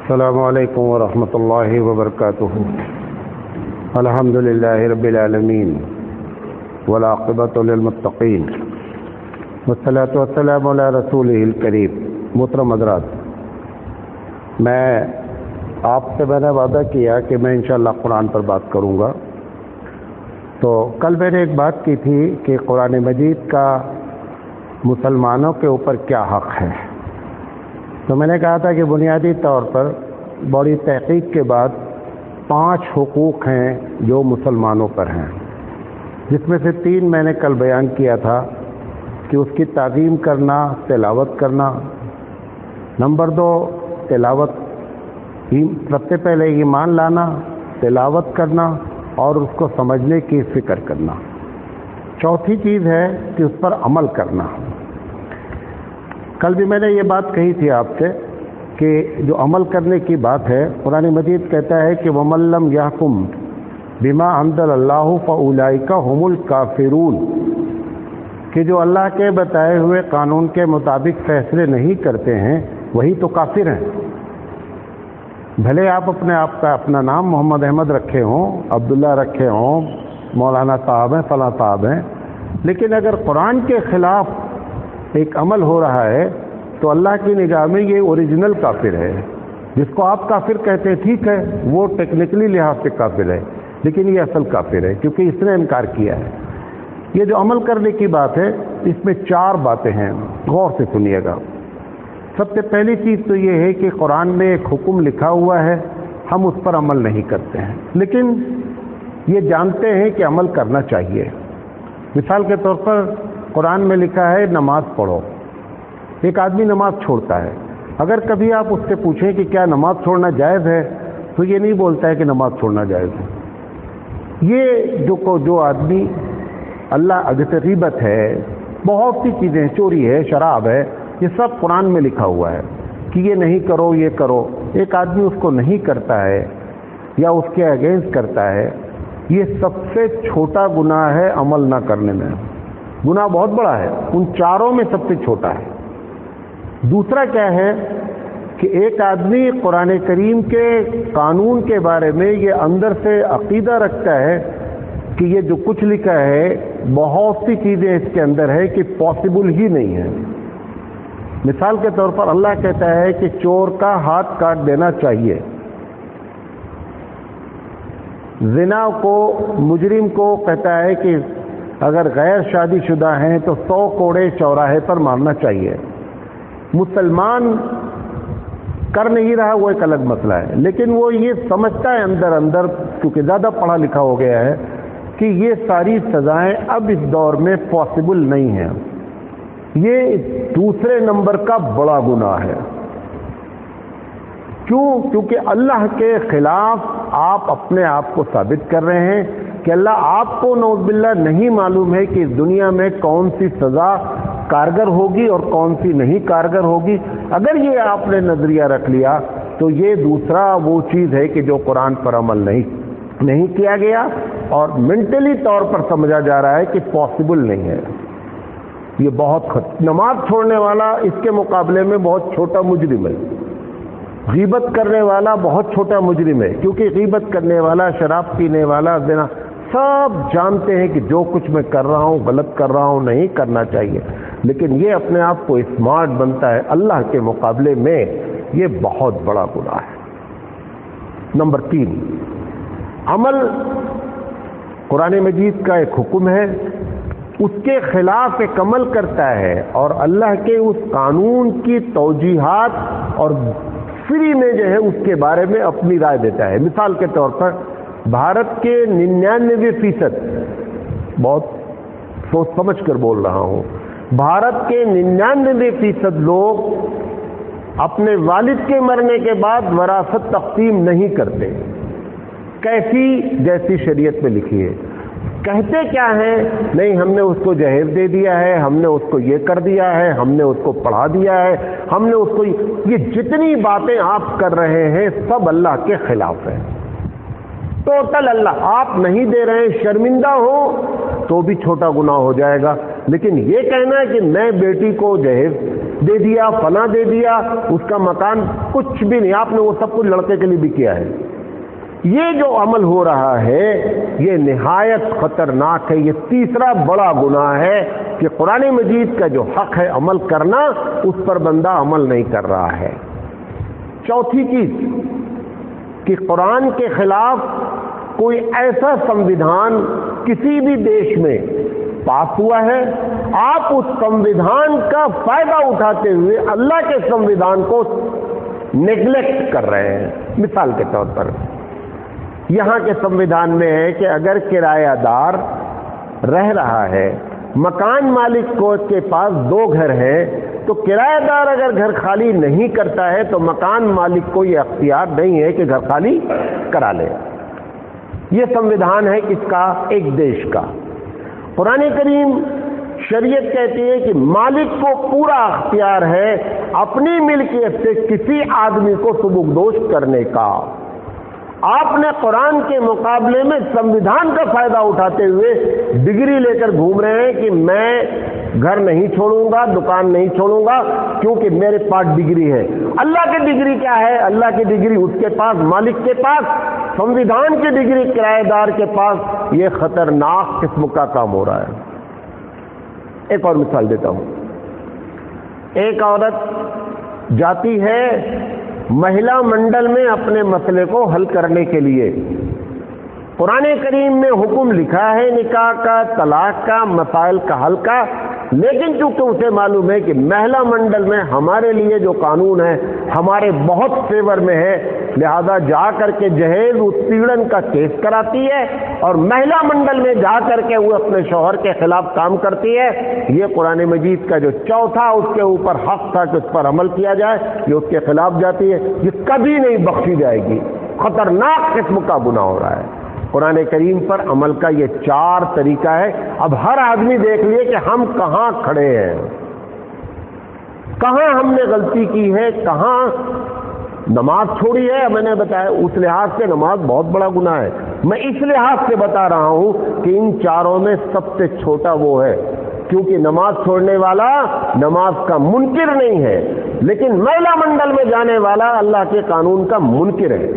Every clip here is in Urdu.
السلام علیکم ورحمۃ اللہ وبرکاتہ۔ الحمد للہ رب العالمین والعاقبۃ للمتقین والصلاۃ والسلام علی رسولہ الکریم۔ محترم حضرات، میں نے وعدہ کیا کہ میں انشاءاللہ قرآن پر بات کروں گا۔ تو کل میں نے ایک بات کی تھی کہ قرآن مجید کا مسلمانوں کے اوپر کیا حق ہے۔ تو میں نے کہا تھا کہ بنیادی طور پر بڑی تحقیق کے بعد 5 حقوق ہیں جو مسلمانوں پر ہیں، جس میں سے 3 میں نے کل بیان کیا تھا کہ اس کی تعظیم کرنا، تلاوت کرنا۔ نمبر 2 تلاوت، سب سے پہلے ایمان لانا، تلاوت کرنا اور اس کو سمجھنے کی فکر کرنا۔ چوتھی چیز ہے کہ اس پر عمل کرنا۔ کل بھی میں نے یہ بات کہی تھی آپ سے کہ جو عمل کرنے کی بات ہے، قرآن مجید کہتا ہے کہ وَمَن لَّمْ يَحْكُم بِمَا أَنزَلَ اللَّهُ فَأُولَٰئِكَ هُمُ الْكَافِرُونَ، کہ جو اللہ کے بتائے ہوئے قانون کے مطابق فیصلے نہیں کرتے ہیں وہی تو کافر ہیں۔ بھلے آپ اپنا نام محمد احمد رکھے ہوں، عبداللہ رکھے ہوں، مولانا صاحب ہیں، فلاں صاحب ہیں، لیکن اگر قرآن کے خلاف ایک عمل ہو رہا ہے تو اللہ کی نگاہ میں یہ اوریجنل کافر ہے۔ جس کو آپ کافر کہتے ہیں ٹھیک ہے، وہ ٹیکنیکلی لحاظ سے کافر ہے، لیکن یہ اصل کافر ہے کیونکہ اس نے انکار کیا ہے۔ یہ جو عمل کرنے کی بات ہے، اس میں 4 باتیں ہیں، غور سے سنیے گا۔ سب سے پہلی چیز تو یہ ہے کہ قرآن میں ایک حکم لکھا ہوا ہے، ہم اس پر عمل نہیں کرتے ہیں، لیکن یہ جانتے ہیں کہ عمل کرنا چاہیے۔ مثال کے طور پر قرآن میں لکھا ہے نماز پڑھو۔ ایک آدمی نماز چھوڑتا ہے، اگر کبھی آپ اس سے پوچھیں کہ کیا نماز چھوڑنا جائز ہے تو یہ نہیں بولتا ہے کہ نماز چھوڑنا جائز ہے۔ یہ جو آدمی اللہ، جیسے غیبت ہے، بہت سی چیزیں، چوری ہے، شراب ہے، یہ سب قرآن میں لکھا ہوا ہے کہ یہ نہیں کرو، یہ کرو۔ ایک آدمی اس کو نہیں کرتا ہے یا اس کے اگینسٹ کرتا ہے، یہ سب سے چھوٹا گناہ ہے عمل نہ کرنے میں۔ گناہ بہت بڑا ہے، ان 4 میں سب سے چھوٹا ہے۔ دوسرا کیا ہے کہ ایک آدمی قرآن کریم کے قانون کے بارے میں یہ اندر سے عقیدہ رکھتا ہے کہ یہ جو کچھ لکھا ہے، بہت سی چیزیں اس کے اندر ہے کہ پاسبل ہی نہیں ہے۔ مثال کے طور پر اللہ کہتا ہے کہ چور کا ہاتھ کاٹ دینا چاہیے، زنا کو، مجرم کو کہتا ہے کہ اگر غیر شادی شدہ ہیں تو 100 کوڑے چوراہے پر مارنا چاہیے۔ مسلمان کر نہیں رہا، وہ ایک الگ مسئلہ ہے، لیکن وہ یہ سمجھتا ہے اندر کیونکہ زیادہ پڑھا لکھا ہو گیا ہے کہ یہ ساری سزائیں اب اس دور میں پاسبل نہیں ہیں۔ یہ دوسرے نمبر کا بڑا گناہ ہے۔ کیونکہ اللہ کے خلاف آپ اپنے آپ کو ثابت کر رہے ہیں کہ اللہ آپ کو نعوذ باللہ نہیں معلوم ہے کہ اس دنیا میں کون سی سزا کارگر ہوگی اور کون سی نہیں کارگر ہوگی۔ اگر یہ آپ نے نظریہ رکھ لیا تو یہ دوسرا وہ چیز ہے کہ جو قرآن پر عمل نہیں کیا گیا اور مینٹلی طور پر سمجھا جا رہا ہے کہ پاسبل نہیں ہے۔ یہ بہت نماز چھوڑنے والا اس کے مقابلے میں بہت چھوٹا مجرم ہے۔ غیبت کرنے والا بہت چھوٹا مجرم ہے، کیونکہ غیبت کرنے والا، شراب پینے والا، زنا، سب جانتے ہیں کہ جو کچھ میں کر رہا ہوں غلط کر رہا ہوں، نہیں کرنا چاہیے، لیکن یہ اپنے آپ کو اسمارٹ بنتا ہے۔ اللہ کے مقابلے میں یہ بہت بڑا گناہ ہے۔ نمبر 3، عمل قرآن مجید کا ایک حکم ہے، اس کے خلاف ایک عمل کرتا ہے اور اللہ کے اس قانون کی توجیحات اور فری میں جو ہے اس کے بارے میں اپنی رائے دیتا ہے۔ مثال کے طور پر بھارت کے 99%، بہت سوچ سمجھ کر بول رہا ہوں، بھارت کے 99% لوگ اپنے والد کے مرنے کے بعد وراثت تقسیم نہیں کرتے، کیسی جیسی شریعت میں لکھی ہے۔ کہتے کیا ہیں؟ نہیں، ہم نے اس کو جہیز دے دیا ہے، ہم نے اس کو یہ کر دیا ہے، ہم نے اس کو پڑھا دیا ہے، ہم نے اس کو یہ جتنی باتیں آپ کر رہے ہیں سب اللہ کے خلاف ہے۔ ٹوٹل اللہ آپ نہیں دے رہے، شرمندہ ہو تو بھی چھوٹا گناہ ہو جائے گا، لیکن یہ کہنا ہے کہ میں بیٹی کو جہیز دے دیا، فلاں دے دیا، اس کا مکان، کچھ بھی نہیں، آپ نے وہ سب کچھ لڑکے کے لیے بھی کیا ہے۔ یہ جو عمل ہو رہا ہے یہ نہایت خطرناک ہے، یہ تیسرا بڑا گناہ ہے کہ قرآن مجید کا جو حق ہے عمل کرنا، اس پر بندہ عمل نہیں کر رہا ہے۔ چوتھی چیز کہ قرآن کے خلاف کوئی ایسا سمویدھان کسی بھی دیش میں پاس ہوا ہے، آپ اس سمویدھان کا فائدہ اٹھاتے ہوئے اللہ کے سمویدھان کو نیگلیکٹ کر رہے ہیں۔ مثال کے طور پر یہاں کے سمویدھان میں ہے کہ اگر کرایہ دار رہ رہا ہے، مکان مالک کو کے پاس 2 گھر ہیں، تو کرایہ دار اگر گھر خالی نہیں کرتا ہے تو مکان مالک کو یہ اختیار نہیں ہے کہ گھر خالی کرا لے۔ یہ سمویدھان ہے کس کا؟ ایک دیش کا۔ قرآن کریم شریعت کہتی ہے کہ مالک کو پورا اختیار ہے اپنی ملکیت سے کسی آدمی کو سبکدوش کرنے کا۔ آپ نے قرآن کے مقابلے میں سمویدھان کا فائدہ اٹھاتے ہوئے ڈگری لے کر گھوم رہے ہیں کہ میں گھر نہیں چھوڑوں گا، دکان نہیں چھوڑوں گا کیونکہ میرے پاس ڈگری ہے۔ اللہ کی ڈگری کیا ہے؟ اللہ کی ڈگری اس کے پاس، مالک کے پاس، سمویدھان کی ڈگری کرایہ دار کے پاس۔ یہ خطرناک قسم کا کام ہو رہا ہے۔ ایک اور مثال دیتا ہوں۔ ایک عورت جاتی ہے مہیلا منڈل میں اپنے مسئلے کو حل کرنے کے لیے۔ قرآن کریم میں حکم لکھا ہے نکاح کا، طلاق کا، مسائل کا حل کا، لیکن چونکہ اسے معلوم ہے کہ مہیلا منڈل میں ہمارے لیے جو قانون ہے ہمارے بہت فیور میں ہے، لہذا جا کر کے جہیز اتپیڑن کا کیس کراتی ہے اور مہیلا منڈل میں جا کر کے وہ اپنے شوہر کے خلاف کام کرتی ہے۔ یہ قرآن مجید کا جو چوتھا اس کے اوپر حق تھا کہ اس پر عمل کیا جائے، یہ اس کے خلاف جاتی ہے، یہ کبھی نہیں بخشی جائے گی۔ خطرناک قسم کا گناہ ہو رہا ہے۔ قرآن کریم پر عمل کا یہ 4 طریقہ ہے۔ اب ہر آدمی دیکھ لیے کہ ہم کہاں کھڑے ہیں، کہاں ہم نے غلطی کی ہے، کہاں نماز چھوڑی ہے۔ میں نے بتایا اس لحاظ سے نماز بہت بڑا گناہ ہے۔ میں اس لحاظ سے بتا رہا ہوں کہ ان 4 میں سب سے چھوٹا وہ ہے، کیونکہ نماز چھوڑنے والا نماز کا منکر نہیں ہے، لیکن مہیلا منڈل میں جانے والا اللہ کے قانون کا منکر ہے۔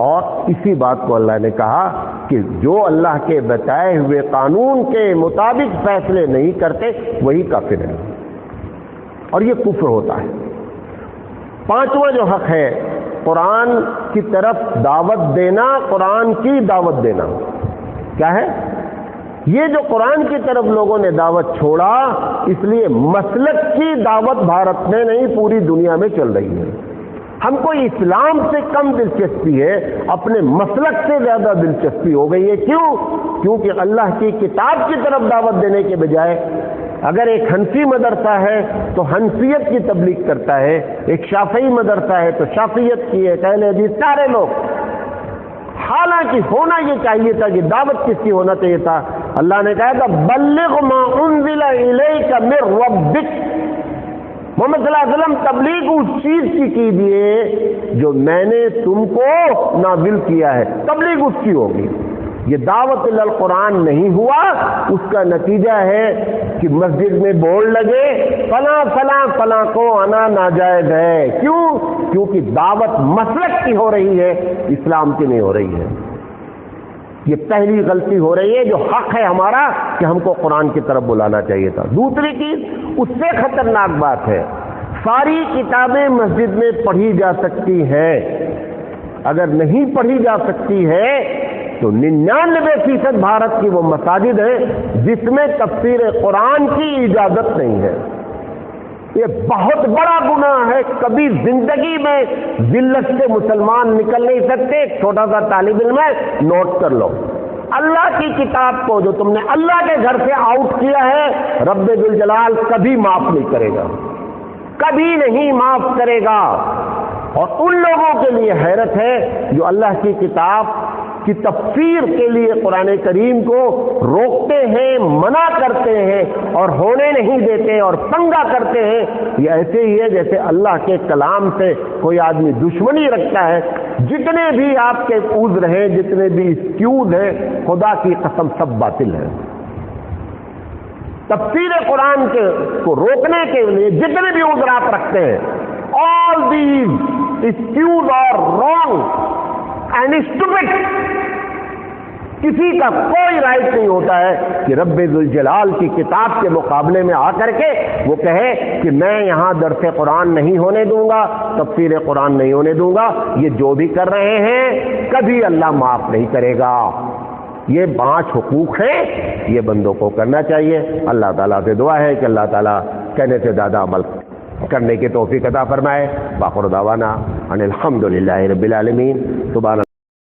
اور اسی بات کو اللہ نے کہا کہ جو اللہ کے بتائے ہوئے قانون کے مطابق فیصلے نہیں کرتے وہی کافر ہے، اور یہ کفر ہوتا ہے۔ 5واں جو حق ہے قرآن کی طرف دعوت دینا، قرآن کی دعوت دینا۔ کیا ہے یہ جو قرآن کی طرف لوگوں نے دعوت چھوڑا؟ اس لیے مسلک کی دعوت بھارت میں نہیں پوری دنیا میں چل رہی ہے۔ ہم کو اسلام سے کم دلچسپی ہے، اپنے مسلک سے زیادہ دلچسپی ہو گئی ہے۔ کیوں؟ کیونکہ اللہ کی کتاب کی طرف دعوت دینے کے بجائے اگر ایک حنفی مدرسہ ہے تو حنفیت کی تبلیغ کرتا ہے، ایک شافعی مدرسہ ہے تو شافعیت کی، ایک اہل حدیث، سارے لوگ۔ حالانکہ ہونا یہ چاہیے تھا کہ دعوت کس کی ہونا چاہیے تھا؟ اللہ نے کہا تھا بلغ ما انزل الیک من ربک، محمد صلی اللہ علیہ وسلم تبلیغ اس چیز کی کیجیے جو میں نے تم کو نازل کیا ہے، تبلیغ اس کی ہوگی۔ یہ دعوت القرآن نہیں ہوا، اس کا نتیجہ ہے کہ مسجد میں بورڈ لگے فلاں فلاں فلاں کو آنا ناجائز ہے۔ کیوں؟ کیونکہ دعوت مسلک کی ہو رہی ہے، اسلام کی نہیں ہو رہی ہے۔ یہ پہلی غلطی ہو رہی ہے جو حق ہے ہمارا کہ ہم کو قرآن کی طرف بلانا چاہیے تھا۔ دوسری چیز اس سے خطرناک بات ہے، ساری کتابیں مسجد میں پڑھی جا سکتی ہیں، اگر نہیں پڑھی جا سکتی ہے تو 99% بھارت کی وہ مساجد ہیں جس میں تفسیر قرآن کی اجازت نہیں ہے۔ یہ بہت بڑا گناہ ہے، کبھی زندگی میں ذلت سے مسلمان نکل نہیں سکتے۔ ایک چھوٹا سا طالب علم ہے، نوٹ کر لو، اللہ کی کتاب کو جو تم نے اللہ کے گھر سے آؤٹ کیا ہے، رب ذوالجلال کبھی معاف نہیں کرے گا، کبھی نہیں معاف کرے گا۔ اور ان لوگوں کے لیے حیرت ہے جو اللہ کی کتاب کی تفسیر کے لیے قرآن کریم کو روکتے ہیں، منع کرتے ہیں اور ہونے نہیں دیتے اور پنگا کرتے ہیں۔ یہ ایسے ہی ہے جیسے اللہ کے کلام سے کوئی آدمی دشمنی رکھتا ہے۔ جتنے بھی آپ کے عذر ہیں، جتنے بھی ایکسکیوز ہیں، خدا کی قسم سب باطل ہیں۔ تفسیر قرآن کو روکنے کے لیے جتنے بھی عذر آپ رکھتے ہیں، all these excuse are wrong and stupid. کسی کا کوئی رائٹ نہیں ہوتا ہے کہ رب ذوالجلال کی کتاب کے مقابلے میں آ کر کے وہ کہے کہ میں یہاں درس قرآن نہیں ہونے دوں گا، تفسیر قرآن نہیں ہونے دوں گا۔ یہ جو بھی کر رہے ہیں کبھی اللہ معاف نہیں کرے گا۔ یہ 5 حقوق ہیں، یہ بندوں کو کرنا چاہیے۔ اللہ تعالیٰ سے دعا ہے کہ اللہ تعالیٰ کہنے سے زیادہ عمل کرنے کی توفیق عطا فرمائے۔ باخر دعوانا ان الحمد للہ رب العالمین۔ سبحان